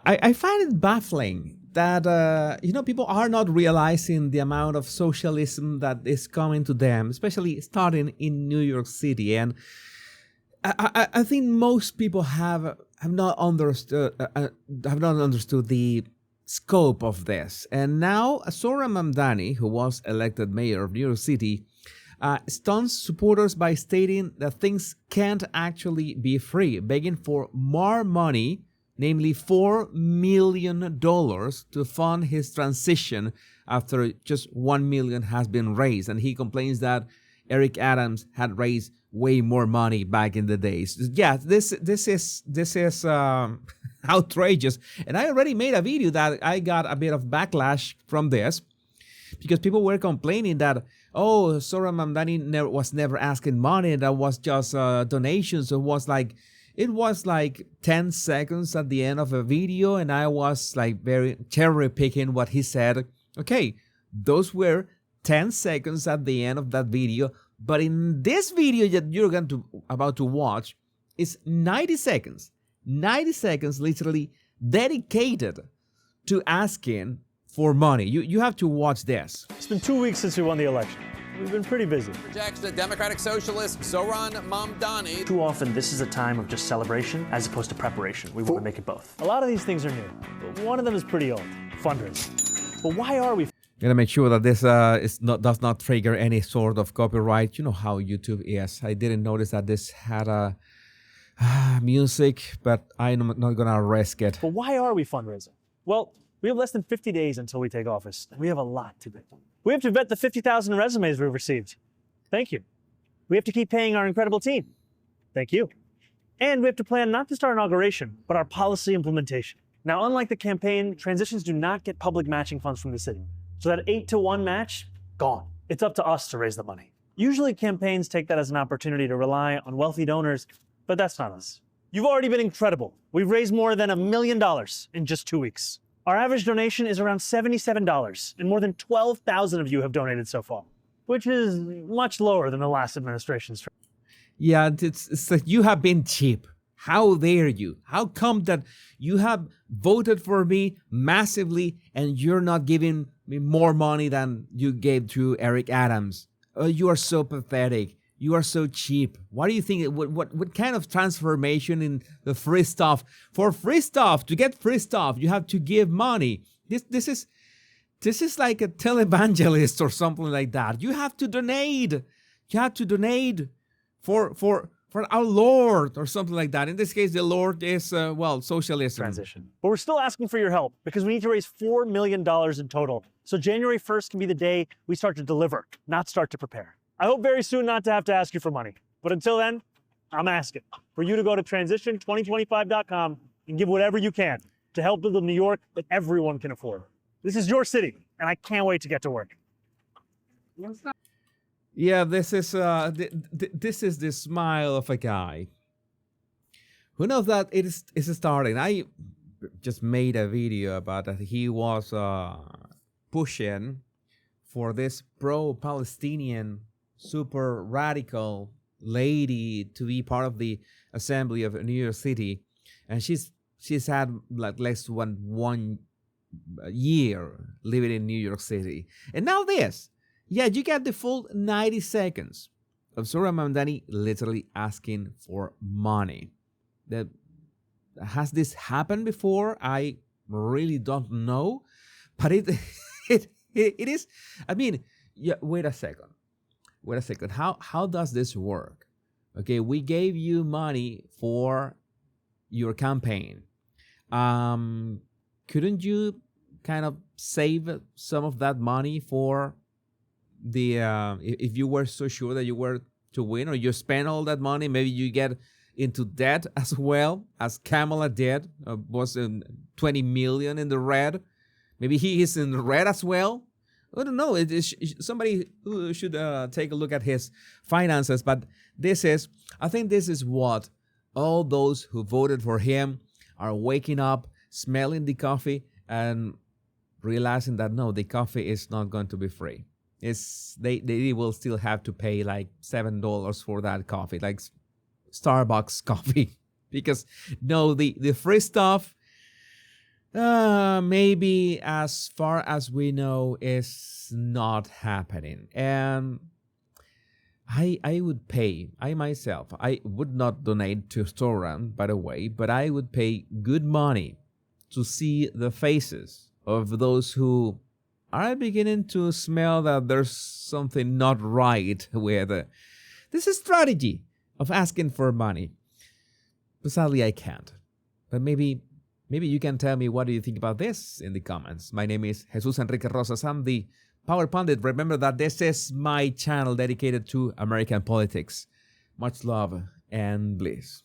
I find it baffling that people are not realizing the amount of socialism that is coming to them, especially starting in New York City. And I think most people have not understood the scope of this. And now Sora Mamdani, who was elected mayor of New York City, stuns supporters by stating that things can't actually be free, begging for more money, namely $4 million to fund his transition after just $1 million has been raised. And he complains that Eric Adams had raised way more money back in the days. Yeah, this is outrageous. And I already made a video that I got a bit of backlash from this, because people were complaining that, oh, Sora Mamdani was never asking money. That was just donations. It was like 10 seconds at the end of a video, and I was like very cherry picking what he said. Okay, those were 10 seconds at the end of that video, but in this video that you're about to watch is 90 seconds. 90 seconds literally dedicated to asking for money. You have to watch this. It's been 2 weeks since we won the election. We've been pretty busy. Rejects the Democratic Socialist Zoran Mamdani. Too often, this is a time of just celebration as opposed to preparation. We want to make it both. A lot of these things are new, but one of them is pretty old, fundraising. But why are we Gonna make sure that this does not trigger any sort of copyright. You know how YouTube is. I didn't notice that this had a music, but I'm not gonna risk it. But why are we fundraising? Well, we have less than 50 days until we take office, and we have a lot to do. We have to vet the 50,000 resumes we've received. Thank you. We have to keep paying our incredible team. Thank you. And we have to plan not just our inauguration, but our policy implementation. Now, unlike the campaign, transitions do not get public matching funds from the city. So that 8-to-1 match, gone. It's up to us to raise the money. Usually campaigns take that as an opportunity to rely on wealthy donors, but that's not us. You've already been incredible. We've raised more than $1 million in just 2 weeks. Our average donation is around $77, and more than 12,000 of you have donated so far, which is much lower than the last administration's. Yeah, it's like you have been cheap. How dare you? How come that you have voted for me massively and you're not giving me more money than you gave to Eric Adams? You are so pathetic. You are so cheap. What do you think? What kind of transformation in the free stuff? For free stuff, to get free stuff, you have to give money. This is like a televangelist or something like that. You have to donate. You have to donate for our Lord or something like that. In this case, the Lord is socialism. Transition. But we're still asking for your help because we need to raise $4 million in total. So January 1st can be the day we start to deliver, not start to prepare. I hope very soon not to have to ask you for money. But until then, I'm asking for you to go to transition2025.com and give whatever you can to help build a New York that everyone can afford. This is your city, and I can't wait to get to work. Yeah, this is the smile of a guy who knows that it is starting. I just made a video about that. He was pushing for this pro-Palestinian super radical lady to be part of the assembly of New York City, and she's had like less than one year living in New York City, and now this. Yeah, you get the full 90 seconds of Sora Mamdani literally asking for money. Has this happened before? I really don't know, but it is. I mean, yeah. Wait a second. How does this work? Okay, we gave you money for your campaign. Couldn't you kind of save some of that money for the if you were so sure that you were to win, or you spend all that money, maybe you get into debt as well as Kamala did, was in 20 million in the red. Maybe he is in the red as well. I don't know. It is somebody who should take a look at his finances. But I think this is what all those who voted for him are waking up, smelling the coffee, and realizing that no, the coffee is not going to be free. They will still have to pay like $7 for that coffee, like Starbucks coffee, because no, the free stuff Maybe as far as we know, is not happening. And I would pay, I myself, I would not donate to Soran, by the way, but I would pay good money to see the faces of those who are beginning to smell that there's something not right with this strategy of asking for money. But sadly, I can't. But maybe you can tell me, what do you think about this in the comments. My name is Jesus Enrique Rosas. I'm the Power Pundit. Remember that this is my channel dedicated to American politics. Much love and bliss.